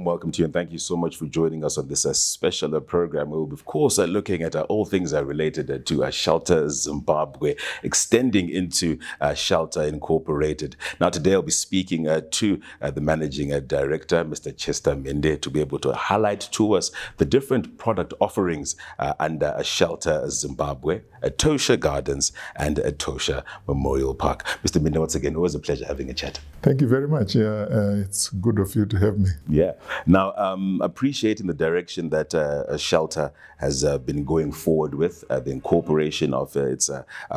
warm welcome to you, and thank you so much for joining us on this special program. We'll be, of course, looking at all things related to Shelter Zimbabwe, extending into Shelter Incorporated. Now, today I'll be speaking to the Managing Director, Mr. Chester Mhende, to be able to highlight to us the different product offerings under Shelter Zimbabwe, Etosha Gardens, and Etosha Memorial Park. Mr. Mhende, once again, always a pleasure having a chat. Thank you very much. It's good of you to have me. Yeah. Now, appreciating the direction that Shelter has been going forward with, the incorporation of its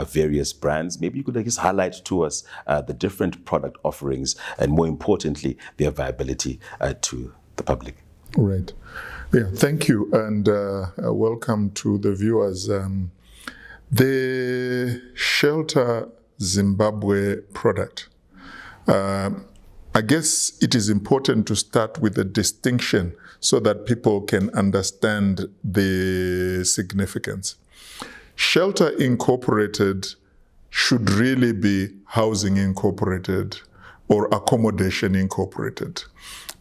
various brands. Maybe you could just highlight to us the different product offerings and, more importantly, their viability to the public. Right. Yeah, thank you, and welcome to the viewers. The Shelter Zimbabwe product. I guess it is important to start with a distinction so that people can understand the significance. Shelter Incorporated should really be Housing Incorporated or Accommodation Incorporated,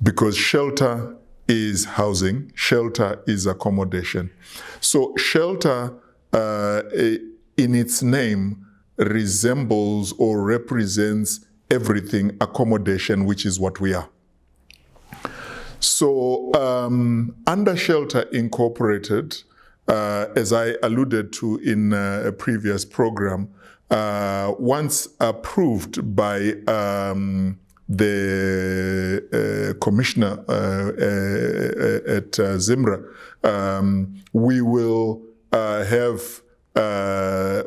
because shelter is housing, shelter is accommodation. So shelter in its name resembles or represents everything accommodation, which is what we are. So under Shelter Incorporated, as I alluded to in a previous program, once approved by the commissioner at ZIMRA, we will have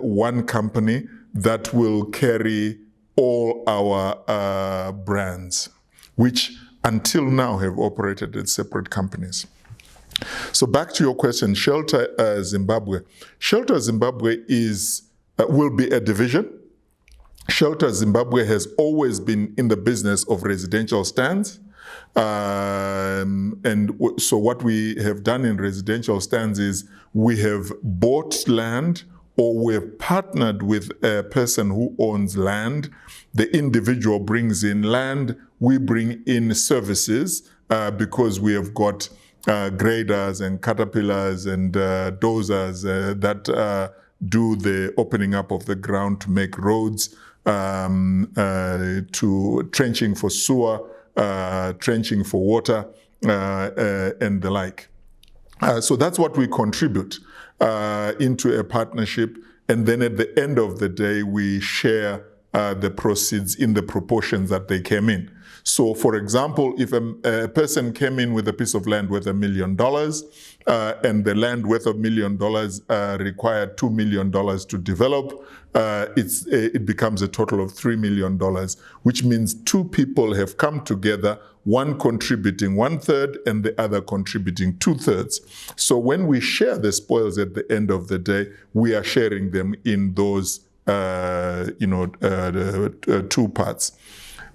one company that will carry all our brands, which until now have operated as separate companies. So back to your question, Shelter Zimbabwe. Shelter Zimbabwe will be a division. Shelter Zimbabwe has always been in the business of residential stands. And so what we have done in residential stands is we have bought land, or we have partnered with a person who owns land. The individual brings in land, we bring in services because we have got graders and caterpillars and dozers that do the opening up of the ground to make roads, to trenching for sewer, trenching for water, and the like. So that's what we contribute into a partnership, and then at the end of the day, we share the proceeds in the proportions that they came in. So, for example, if a person came in with a piece of land worth $1 million, and the land worth $1 million required $2 million to develop, it becomes a total of $3 million, which means two people have come together, one contributing 1/3 and the other contributing 2/3. So when we share the spoils at the end of the day, we are sharing them in those two parts.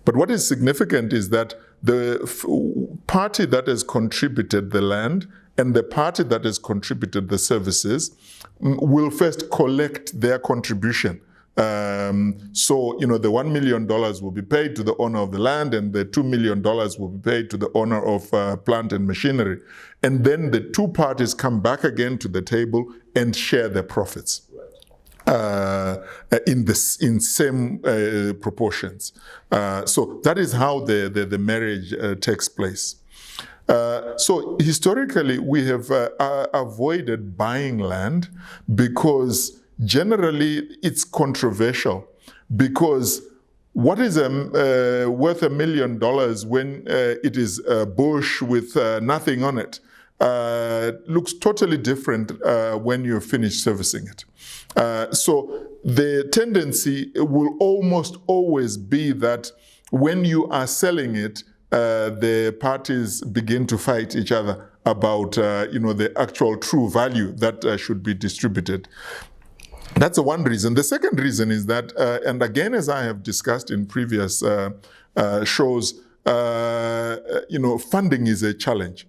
But what is significant is that the party that has contributed the land and the party that has contributed the services will first collect their contribution. So, the $1 million will be paid to the owner of the land, and the $2 million will be paid to the owner of plant and machinery. And then the two parties come back again to the table and share their profits. In same proportions. So that is how the marriage takes place. So historically, we have avoided buying land because generally it's controversial, because what is worth $1 million when it is a bush with nothing on it looks totally different when you finish servicing it. So the tendency will almost always be that when you are selling it, the parties begin to fight each other about the actual true value that should be distributed. That's the one reason. The second reason is that, and again, as I have discussed in previous shows, funding is a challenge.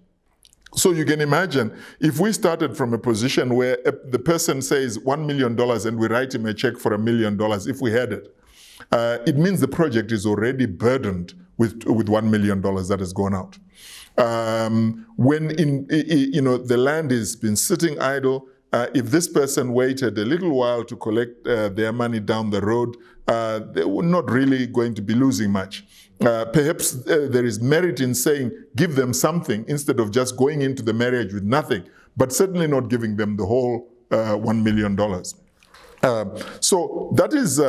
So you can imagine if we started from a position where the person says $1 million and we write him a check for $1 million, if we had it, it means the project is already burdened with $1 million that has gone out. When the land has been sitting idle, if this person waited a little while to collect their money down the road, they were not really going to be losing much. Perhaps there is merit in saying, give them something instead of just going into the marriage with nothing, but certainly not giving them the whole $1 million. So that is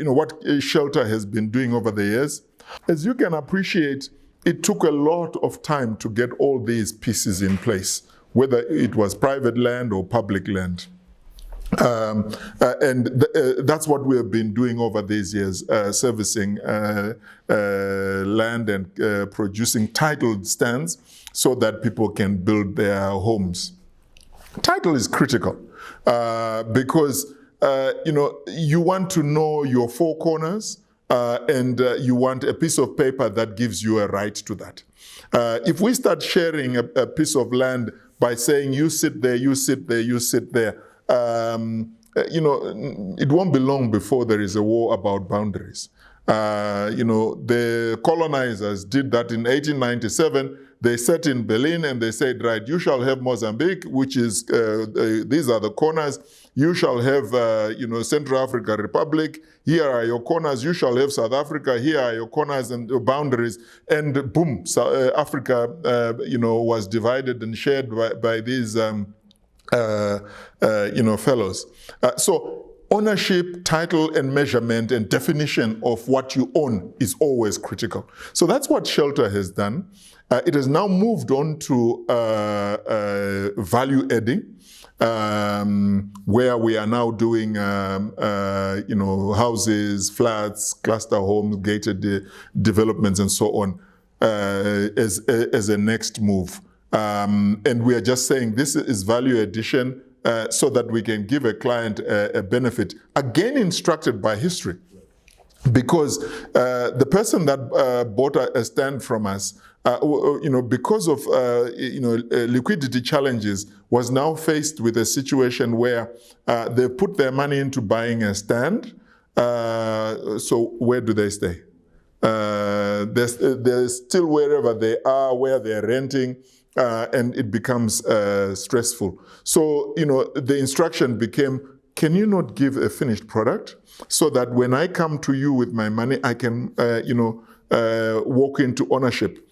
what Shelter has been doing over the years. As you can appreciate, it took a lot of time to get all these pieces in place, whether it was private land or public land. That's what we have been doing over these years, servicing land and producing titled stands so that people can build their homes. Title is critical because you want to know your four corners, and you want a piece of paper that gives you a right to that. If we start sharing a piece of land by saying you sit there, you sit there, you sit there, it won't be long before there is a war about boundaries. The colonizers did that in 1897. They sat in Berlin and they said, right, you shall have Mozambique, which is, these are the corners. You shall have, Central African Republic. Here are your corners. You shall have South Africa. Here are your corners and boundaries. And boom, Africa, was divided and shared by these, fellows. So ownership, title, and measurement and definition of what you own is always critical. So that's what Shelter has done. It has now moved on to value adding, where we are now doing, houses, flats, cluster homes, gated developments, and so on, as a next move. And we are just saying this is value addition so that we can give a client a benefit, again instructed by history. Because the person that bought a stand from us, because of liquidity challenges, was now faced with a situation where they put their money into buying a stand. So where do they stay? They're still wherever they are, where they're renting, and it becomes stressful. So the instruction became, can you not give a finished product so that when I come to you with my money, I can, walk into ownership?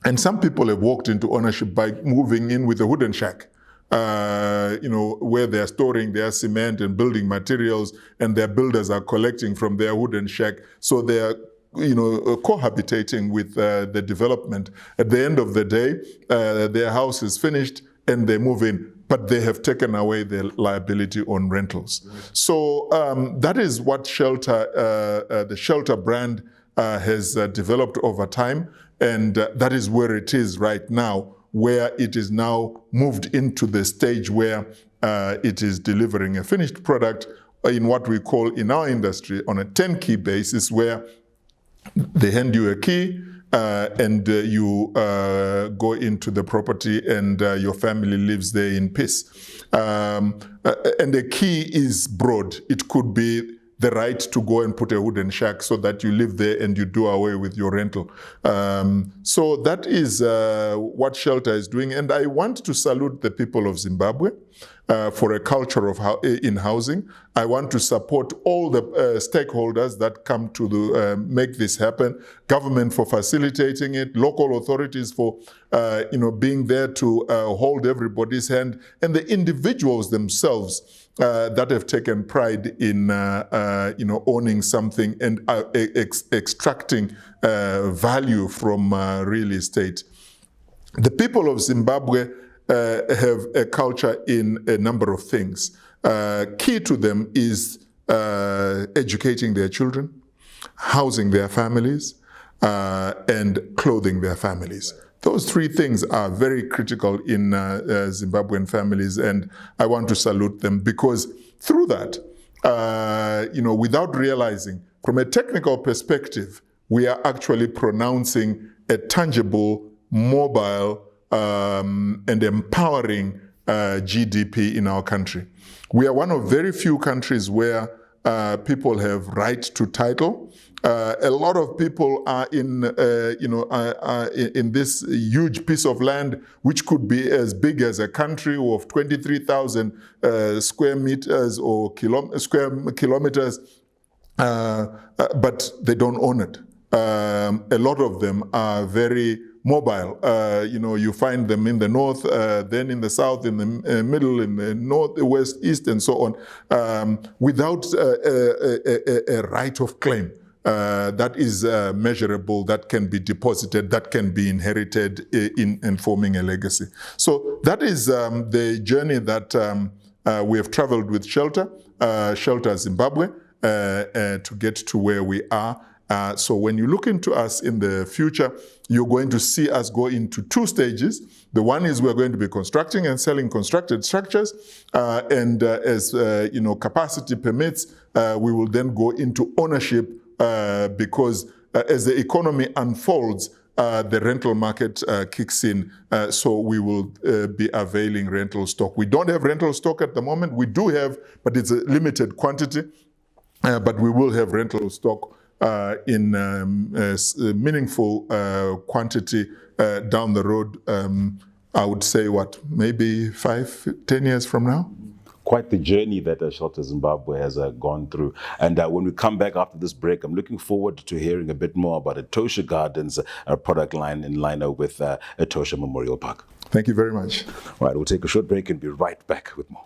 And some people have walked into ownership by moving in with a wooden shack, where they're storing their cement and building materials, and their builders are collecting from their wooden shack. So they're cohabitating with the development. At the end of the day, their house is finished and they move in, but they have taken away their liability on rentals. Right. So that is what Shelter, the Shelter brand has developed over time, and that is where it is right now, where it is now moved into the stage where it is delivering a finished product in what we call in our industry on a 10-key basis, where they hand you a key and you go into the property and your family lives there in peace. And the key is broad. It could be the right to go and put a wooden shack so that you live there and you do away with your rental. So that is what Shelter is doing. And I want to salute the people of Zimbabwe for a culture of in housing. I want to support all the stakeholders that come to make this happen. Government for facilitating it, local authorities for being there to hold everybody's hand, and the individuals themselves that have taken pride in owning something and extracting value from real estate. The people of Zimbabwe have a culture in a number of things. Key to them is educating their children, housing their families, and clothing their families. Those three things are very critical in Zimbabwean families, and I want to salute them because through that, without realizing, from a technical perspective, we are actually pronouncing a tangible, mobile, and empowering GDP in our country. We are one of very few countries where people have right to title, A lot of people are in this huge piece of land, which could be as big as a country of 23,000 square meters or square kilometers, but they don't own it. A lot of them are very mobile. You find them in the north, then in the south, in the middle, in the north, the west, east, and so on, without a right of claim that is measurable, that can be deposited, that can be inherited in forming a legacy. So that is the journey that we have traveled with Shelter Zimbabwe, to get to where we are. So when you look into us in the future, you're going to see us go into two stages. The one is we're going to be constructing and selling constructed structures, and as capacity permits, we will then go into ownership, because as the economy unfolds, the rental market kicks in, so we will be availing rental stock. We don't have rental stock at the moment. We do have, but it's a limited quantity, but we will have rental stock in meaningful quantity down the road. I would say, maybe 5-10 years from now? Quite the journey that Shelter Zimbabwe has gone through. And when we come back after this break, I'm looking forward to hearing a bit more about Etosha Gardens product line in line with Etosha Memorial Park. Thank you very much. All right, we'll take a short break and be right back with more.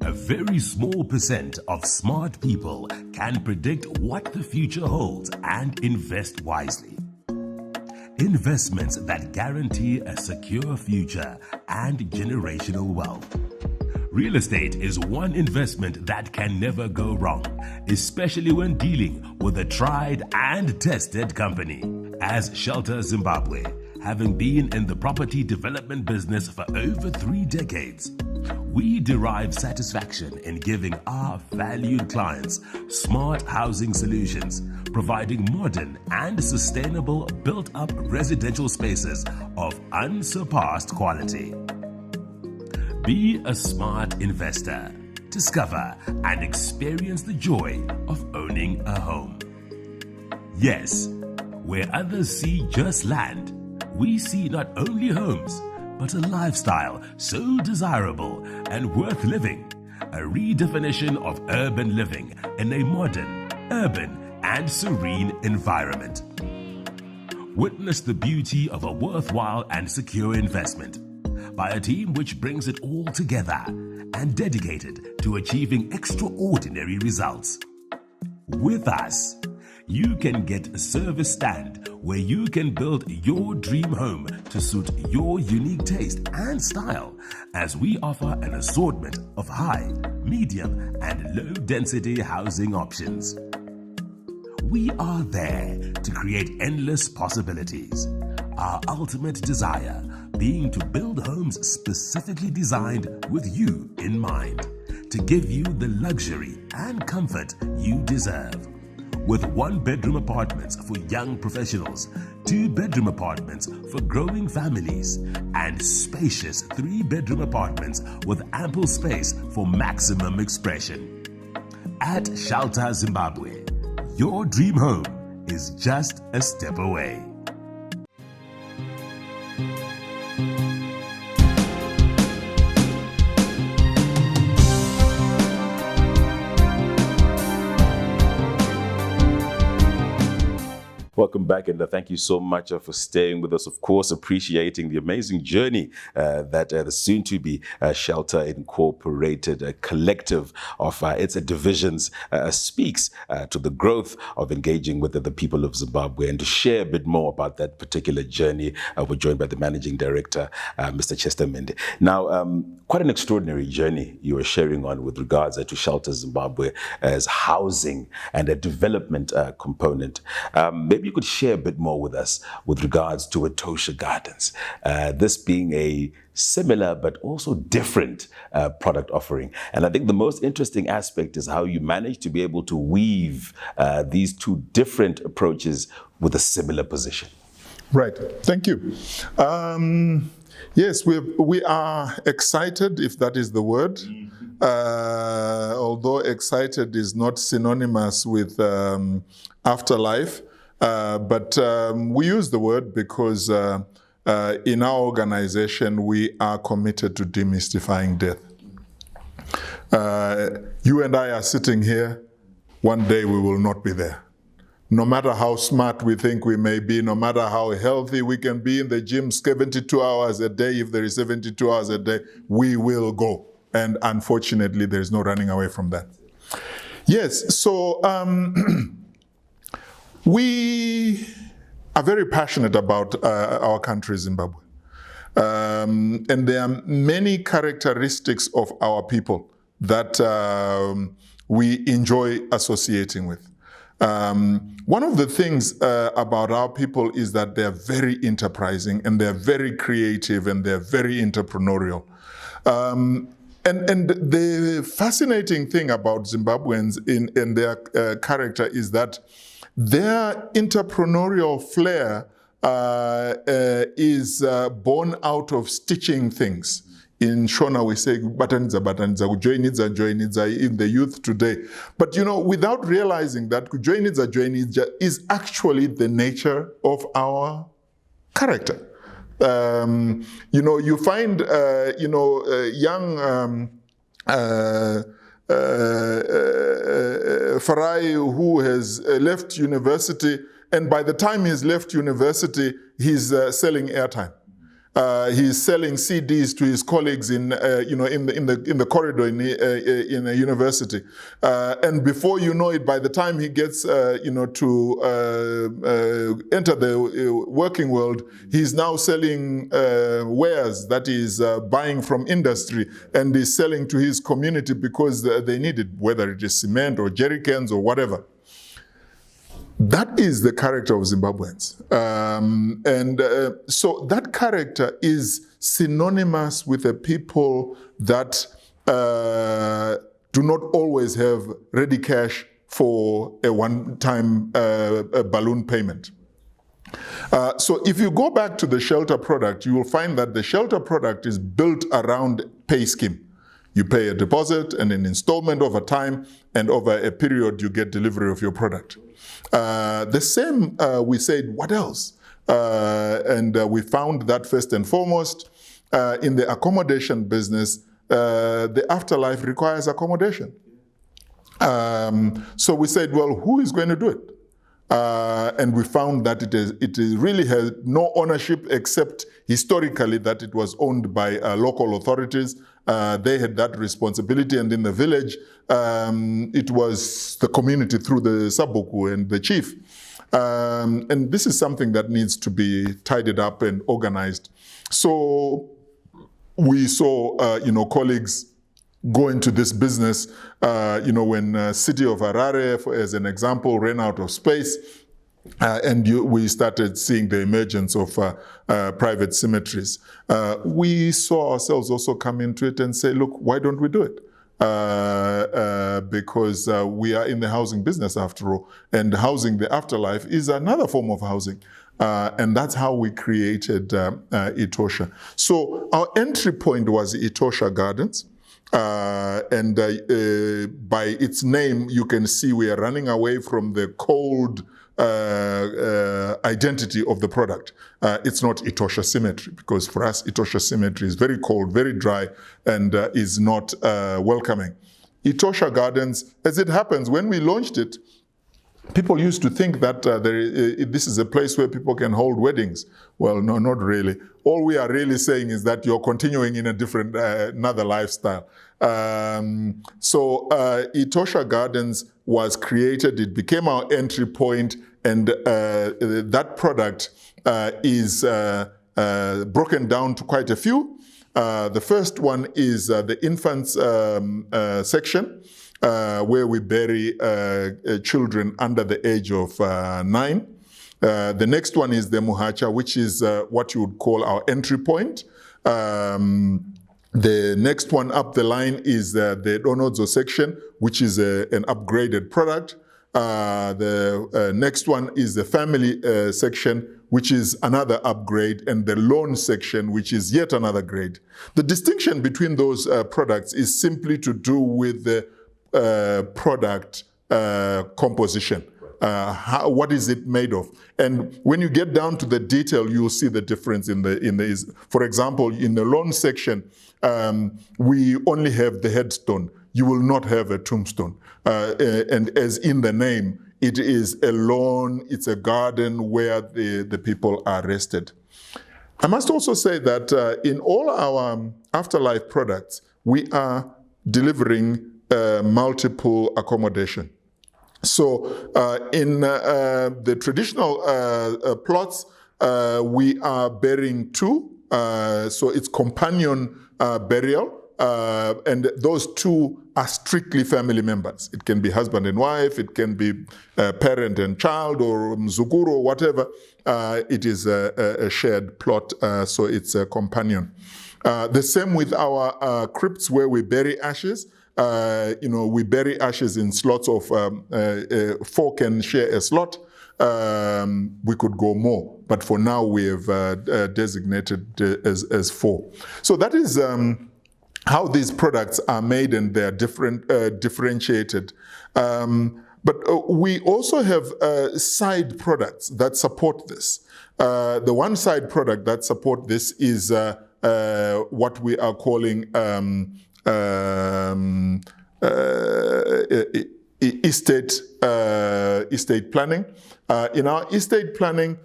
A very small percent of smart people can predict what the future holds and invest wisely. Investments that guarantee a secure future and generational wealth. Real estate is one investment that can never go wrong, especially when dealing with a tried and tested company. As Shelter Zimbabwe, having been in the property development business for over 3 decades, we derive satisfaction in giving our valued clients smart housing solutions, providing modern and sustainable built-up residential spaces of unsurpassed quality. Be a smart investor. Discover and experience the joy of owning a home. Yes, where others see just land, we see not only homes, but a lifestyle so desirable and worth living. A redefinition of urban living in a modern, urban, and serene environment. Witness the beauty of a worthwhile and secure investment by a team which brings it all together and dedicated to achieving extraordinary results. With us, you can get a service stand where you can build your dream home to suit your unique taste and style, as we offer an assortment of high, medium, and low density housing options. We are there to create endless possibilities. Our ultimate desire being to build homes specifically designed with you in mind, to give you the luxury and comfort you deserve. With 1-bedroom apartments for young professionals, 2-bedroom apartments for growing families, and spacious 3-bedroom apartments with ample space for maximum expression. At Shelter Zimbabwe, your dream home is just a step away. Welcome back, and thank you so much for staying with us. Of course, appreciating the amazing journey that the soon-to-be Shelter Incorporated collective of its divisions speaks to the growth of engaging with the people of Zimbabwe. And to share a bit more about that particular journey, we're joined by the Managing Director, Mr. Chester Mhende. Now, quite an extraordinary journey you are sharing on with regards to Shelter Zimbabwe as housing and a development component. Maybe you could share a bit more with us with regards to Etosha Gardens, this being a similar but also different product offering. And I think the most interesting aspect is how you manage to be able to weave these two different approaches with a similar position. Right. Thank you. Yes, we are excited, if that is the word. Although excited is not synonymous with afterlife, but we use the word because in our organization we are committed to demystifying death. You and I are sitting here. One day we will not be there. No matter how smart we think we may be, no matter how healthy we can be in the gym 72 hours a day, if there is 72 hours a day, we will go. And unfortunately, there's no running away from that. Yes, so we are very passionate about our country, Zimbabwe. And there are many characteristics of our people that we enjoy associating with. One of the things about our people is that they're very enterprising and they're very creative and they're very entrepreneurial. And the fascinating thing about Zimbabweans in their character is that their entrepreneurial flair is born out of stitching things. In Shona, we say, batanidza, joinidza, in the youth today. But, you know, without realizing that joinidza is actually the nature of our character. You know, you find, young Farai who has left university, and by the time he's left university, he's selling airtime. He's selling CDs to his colleagues in the corridor in a university, and before you know it, by the time he gets to enter the working world, he's now selling wares that he's buying from industry and is selling to his community because they need it, whether it is cement or jerry cans or whatever. That is the character of Zimbabweans. So that character is synonymous with a people that do not always have ready cash for a one-time balloon payment. So if you go back to the Shelter product, you will find that the Shelter product is built around pay scheme. You pay a deposit and an installment over time, and over a period you get delivery of your product. The same, we said, what else? And we found that first and foremost, in the accommodation business, the afterlife requires accommodation. So we said, well, who is going to do it? And we found that it really has no ownership, except historically that it was owned by local authorities. They had that responsibility, and in the village, it was the community through the Sabuku and the chief. And this is something that needs to be tidied up and organized. So we saw, colleagues go into this business, when city of Harare, as an example, ran out of space, and we started seeing the emergence of private cemeteries. We saw ourselves also come into it and say, look, why don't we do it? Because we are in the housing business after all, and housing the afterlife is another form of housing. And that's how we created Etosha. So our entry point was Etosha Gardens. And by its name, you can see we are running away from the cold identity of the product. It's not Etosha Cemetery, because for us, Etosha Cemetery is very cold, very dry, and is not welcoming. Etosha Gardens, as it happens, when we launched it, people used to think that this is a place where people can hold weddings. Well, no, not really. All we are really saying is that you're continuing in a different, another lifestyle. So Etosha Gardens was created, it became our entry point, and that product is broken down to quite a few. The first one is the infants section, where we bury children under the age of 9. The next one is the Muhacha, which is what you would call our entry point. The next one up the line is the Donodzo section, which is an upgraded product. The next one is the family section, which is another upgrade, and the loan section, which is yet another grade. The distinction between those products is simply to do with the product composition. What is it made of? And when you get down to the detail, you'll see the difference in the. For example, in the loan section, we only have the headstone. You will not have a tombstone. And as in the name, it is a lawn, it's a garden where the people are rested. I must also say that in all our afterlife products, we are delivering multiple accommodation. So in the traditional plots, we are burying two. So it's companion burial. And those two are strictly family members. It can be husband and wife, it can be parent and child, or mzukuru, or whatever. It is a shared plot, so it's a companion. The same with our crypts where we bury ashes. We bury ashes in slots of 4 can share a slot. We could go more, but for now we have designated as 4. So that is how these products are made, and they're differentiated. But we also have side products that support this. The one side product that support this is what we are calling estate planning. In our estate planning,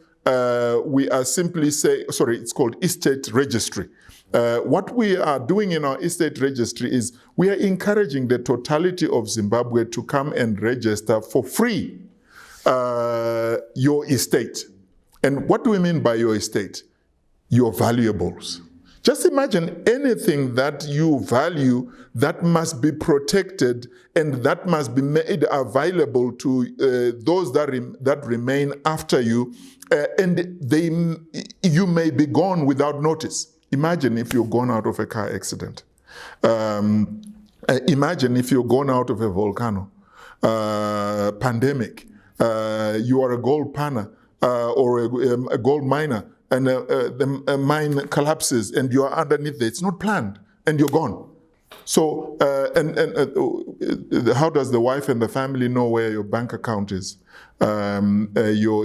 we are simply it's called estate registry. What we are doing in our estate registry is we are encouraging the totality of Zimbabwe to come and register for free your estate. And what do we mean by your estate? Your valuables. Just imagine anything that you value that must be protected and that must be made available to those that remain after you, and you may be gone without notice. Imagine if you're gone out of a car accident. Imagine if you're gone out of a volcano, pandemic. You are a gold panner or a gold miner, and the mine collapses and you're underneath there. It's not planned and you're gone. So, how does the wife and the family know where your bank account is? Your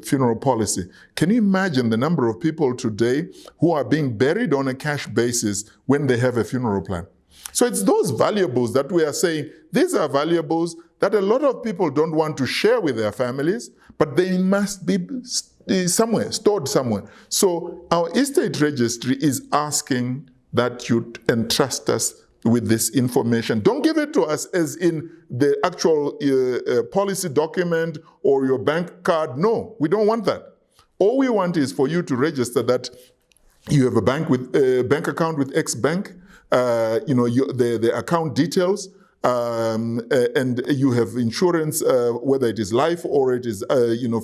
funeral policy. Can you imagine the number of people today who are being buried on a cash basis when they have a funeral plan? So it's those valuables that we are saying, these are valuables that a lot of people don't want to share with their families, but they must be somewhere, stored somewhere. So our estate registry is asking that you entrust us with this information. Don't give it to us as in the actual policy document or your bank card. No, we don't want that. All we want is for you to register that you have a bank account with X bank, the account details, and you have insurance, whether it is life or it is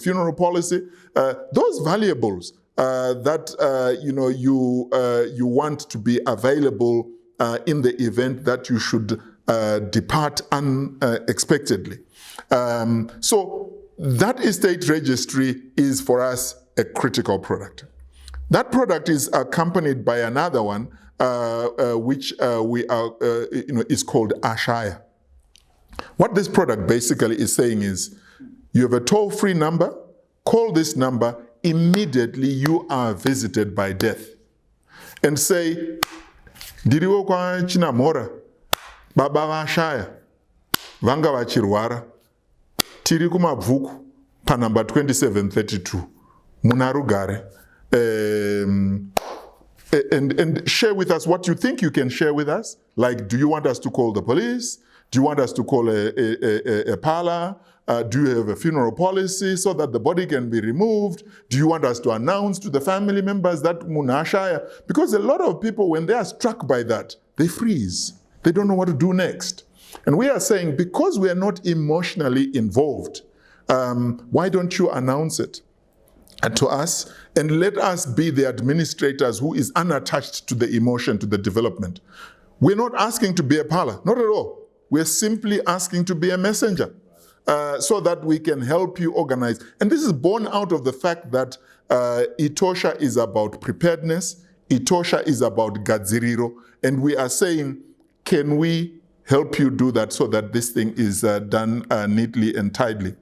funeral policy. Those valuables that you want to be available in the event that you should depart unexpectedly. So that estate registry is for us a critical product. That product is accompanied by another one, which is called Ashaya. What this product basically is saying is, you have a toll-free number, call this number, immediately you are visited by death. And say, ndiriwo kwa Chinamora, baba vashaya, vanga vachirwara, tiri kumabvuku, pa number 2732, munarugare. And share with us what you think you can share with us. Like, do you want us to call the police? Do you want us to call a parlor? Do you have a funeral policy so that the body can be removed? Do you want us to announce to the family members that munashaya? Because a lot of people, when they are struck by that, they freeze. They don't know what to do next. And we are saying, because we are not emotionally involved, why don't you announce it to us and let us be the administrators who is unattached to the emotion, to the development. We're not asking to be a parlor, not at all. We're simply asking to be a messenger. so that we can help you organize. And this is born out of the fact that Etosha is about preparedness, Etosha is about gadziriro, and we are saying, can we help you do that so that this thing is done neatly and tidily?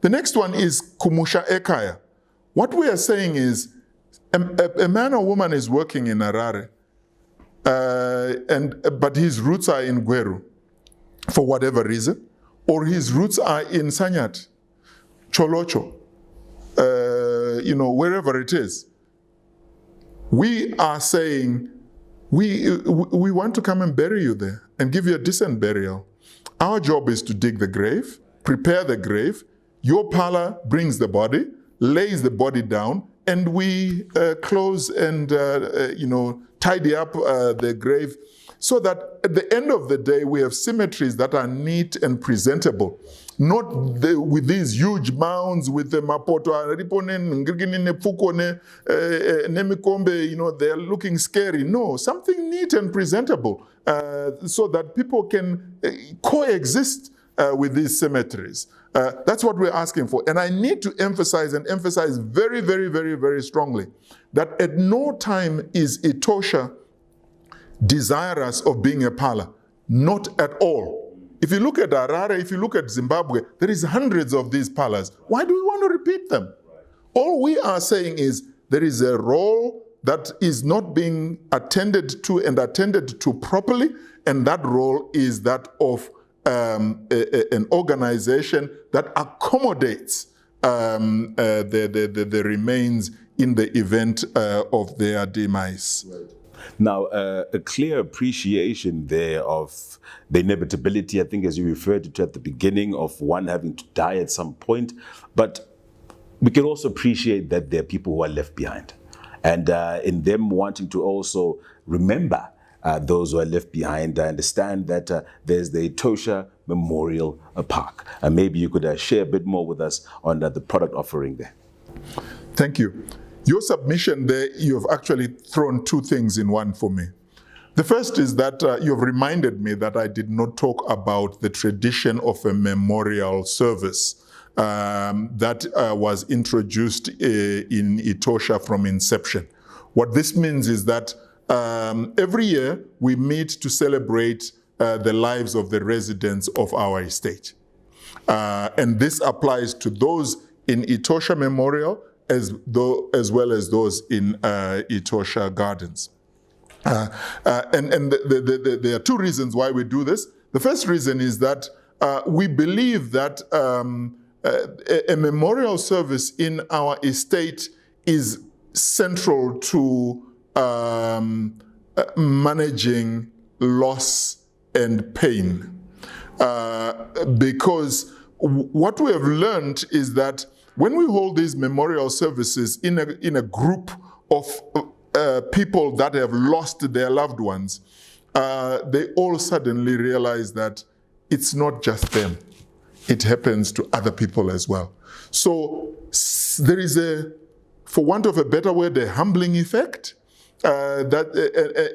The next one is kumusha ekaya. What we are saying is, a man or woman is working in Harare, but his roots are in Gweru for whatever reason, or his roots are in Sanyat, Cholocho, wherever it is. We are saying, we want to come and bury you there and give you a decent burial. Our job is to dig the grave, prepare the grave. Your pala brings the body, lays the body down, and we close and tidy up the grave, so that at the end of the day we have cemeteries that are neat and presentable, not with these huge mounds with the mapoto, they're looking scary. No, something neat and presentable, so that people can coexist with these cemeteries. That's what we're asking for. And I need to emphasize very, very, very, very strongly that at no time is Etosha desirous of being a pala. Not at all. If you look at Harare, if you look at Zimbabwe, there is hundreds of these palas. Why do we want to repeat them? All we are saying is there is a role that is not being attended to and attended to properly, and that role is that of an organization that accommodates the remains in the event of their demise. Right. Now, a clear appreciation there of the inevitability, I think, as you referred to at the beginning, of one having to die at some point. But we can also appreciate that there are people who are left behind. And in them wanting to also remember those who are left behind, I understand that there's the Etosha Memorial Park. And maybe you could share a bit more with us on the product offering there. Thank you. Your submission there, you've actually thrown two things in one for me. The first is that you've reminded me that I did not talk about the tradition of a memorial service that was introduced in Etosha from inception. What this means is that every year we meet to celebrate the lives of the residents of our estate. And this applies to those in Etosha Memorial as well as those in Etosha Gardens. And there are two reasons why we do this. The first reason is that we believe that a memorial service in our estate is central to managing loss and pain. Because what we have learned is that when we hold these memorial services in a group of people that have lost their loved ones, they all suddenly realize that it's not just them. It happens to other people as well. So there is for want of a better word, a humbling effect. That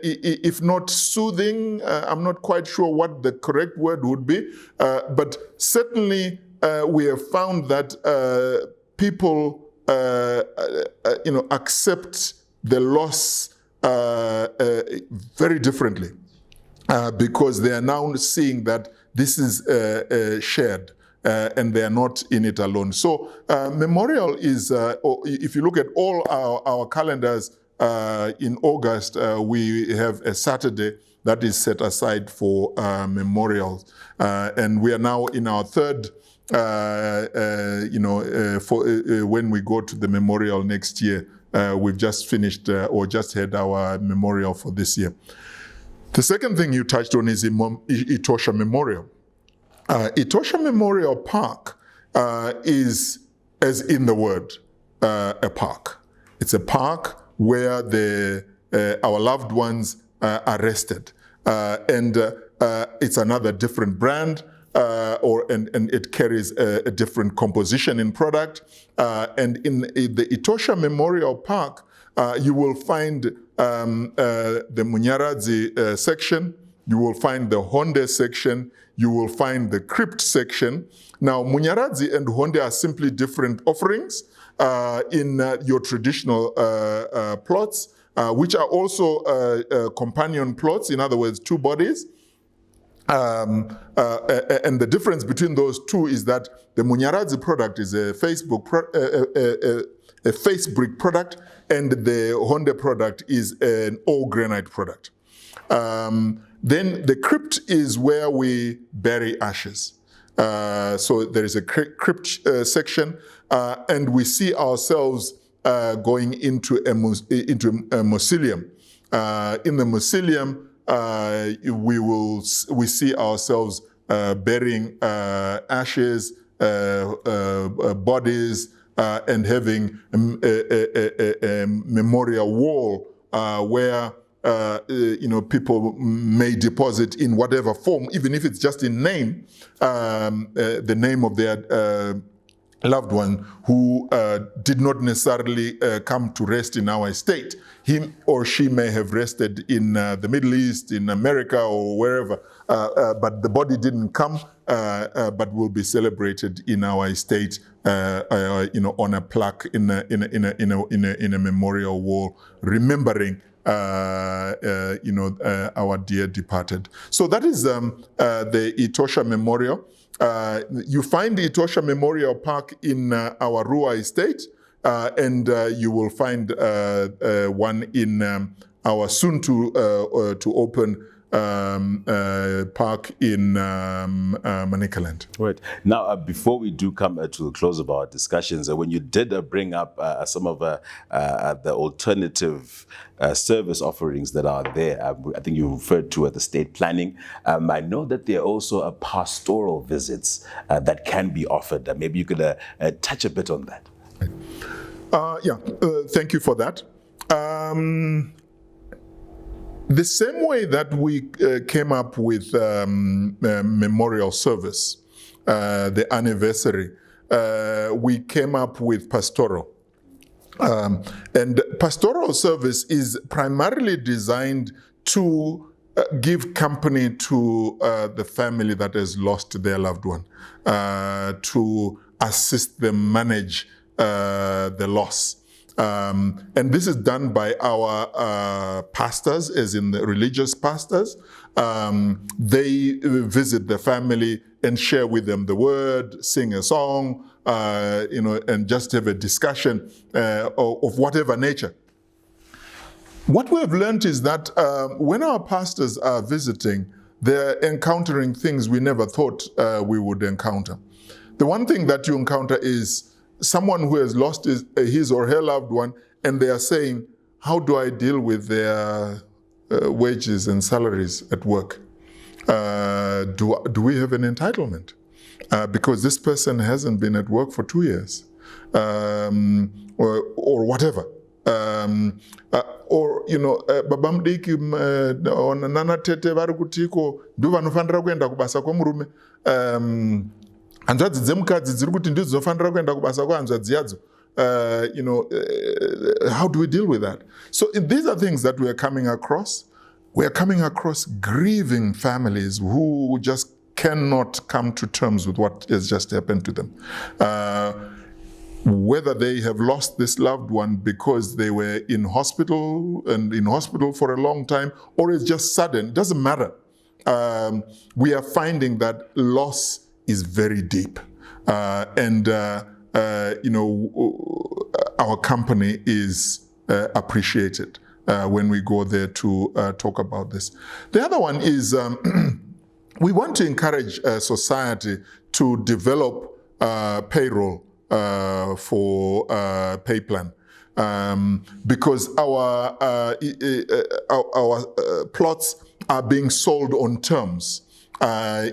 if not soothing, I'm not quite sure what the correct word would be, but certainly we have found that people accept the loss very differently, because they are now seeing that this is shared. And they are not in it alone. So memorial is, if you look at all our calendars, in August, we have a Saturday that is set aside for memorials. And we are now in our third, when we go to the memorial next year, we've just finished or just had our memorial for this year. The second thing you touched on is Etosha Memorial. Etosha Memorial Park is, as in the word, a park. It's a park where our loved ones are rested. And it's another different brand, and it carries a different composition in product. And in the Etosha Memorial Park, you will find the Munyaradzi section, you will find the Mhende section, you will find the crypt section. Now, Munyaradzi and Mhende are simply different offerings in your traditional plots, which are also companion plots, in other words, two bodies. And the difference between those two is that the Munyaradzi product is a face brick product, and the Mhende product is an all granite product. Then the crypt is where we bury ashes. So there is a crypt section, and we see ourselves going into a mausoleum. In the mausoleum, we see ourselves burying ashes, bodies, and having a memorial wall where people may deposit in whatever form, even if it's just in name, the name of their loved one who did not necessarily come to rest in our estate. Him or she may have rested in the Middle East, in America, or wherever, but the body didn't come, but will be celebrated in our estate, on a plaque in a memorial wall, remembering our dear departed. So that is the Etosha Memorial. You find the Etosha Memorial Park in our Rua estate, and you will find one in our soon to open park in Manicaland. Right. Now, before we do come to the close of our discussions, when you did bring up some of the alternative service offerings that are there, I think you referred to the state planning. I know that there are also pastoral visits that can be offered. Maybe you could touch a bit on that. Thank you for that. The same way that we came up with memorial service, the anniversary, we came up with pastoral. And pastoral service is primarily designed to give company to the family that has lost their loved one, to assist them manage the loss. And this is done by our pastors, as in the religious pastors. They visit the family and share with them the word, sing a song, and just have a discussion of whatever nature. What we have learned is that when our pastors are visiting, they're encountering things we never thought we would encounter. The one thing that you encounter is someone who has lost his or her loved one, and they are saying, how do I deal with their wages and salaries at work? Do we have an entitlement? Because this person hasn't been at work for 2 years, or whatever. Babamdiki nana tete vari kutiko ndo vanofanira kuenda kubasa kwemurume. Hanzvadzi dzemukadzi dziri kuti ndidzo dzinofanira kuenda kubasa kwehanzvadzi yadzo. How do we deal with that? So these are things that we are coming across. We are coming across grieving families who just cannot come to terms with what has just happened to them. Whether they have lost this loved one because they were in hospital for a long time, or it's just sudden, it doesn't matter. We are finding that loss is very deep. Our company is appreciated when we go there to talk about this. The other one is we want to encourage society to develop payroll for pay plan, because our plots are being sold on terms,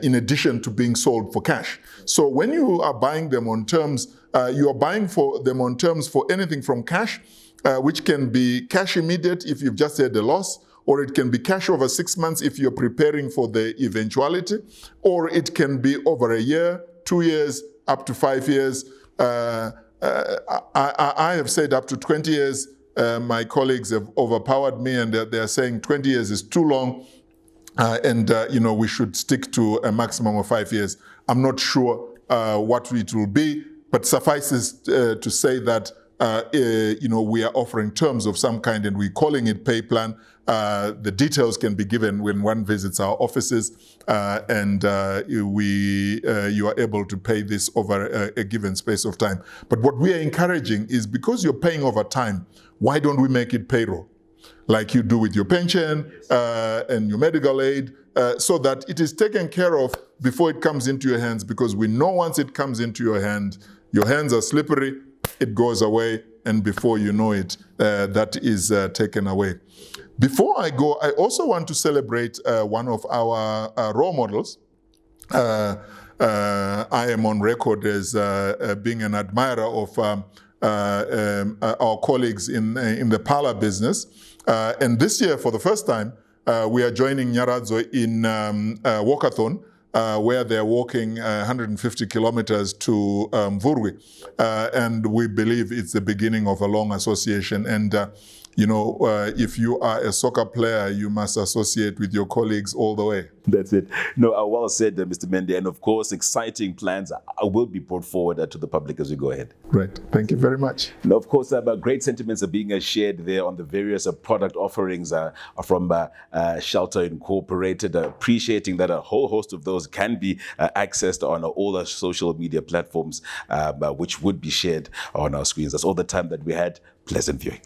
in addition to being sold for cash. So when you are buying them on terms, you are buying them on terms for anything from cash, which can be cash immediate if you've just had a loss, or it can be cash over 6 months if you're preparing for the eventuality, or it can be over a year, 2 years, up to 5 years. I have said up to 20 years. My colleagues have overpowered me, and they're saying 20 years is too long. we should stick to a maximum of 5 years. I'm not sure what it will be, but suffices to say that we are offering terms of some kind, and we're calling it pay plan. The details can be given when one visits our offices, and you are able to pay this over a given space of time. But what we are encouraging is, because you're paying over time, why don't we make it payroll, like you do with your pension and your medical aid, so that it is taken care of before it comes into your hands, because we know once it comes into your hands are slippery, it goes away, and before you know it, that is taken away. Before I go, I also want to celebrate one of our role models. I am on record as being an admirer of our colleagues in the parlor business. And this year, for the first time, we are joining Nyaradzo in walkathon, where they're walking 150 kilometers to Mvurwi. And we believe it's the beginning of a long association. And if you are a soccer player, you must associate with your colleagues all the way. That's it. No, well said, Mr. Mhende. And of course, exciting plans will be brought forward to the public as we go ahead. Right. Thank you very much. And of course, great sentiments are being shared there on the various product offerings from Shelter Incorporated, appreciating that a whole host of those can be accessed on all our social media platforms, which would be shared on our screens. That's all the time that we had. Pleasant viewing.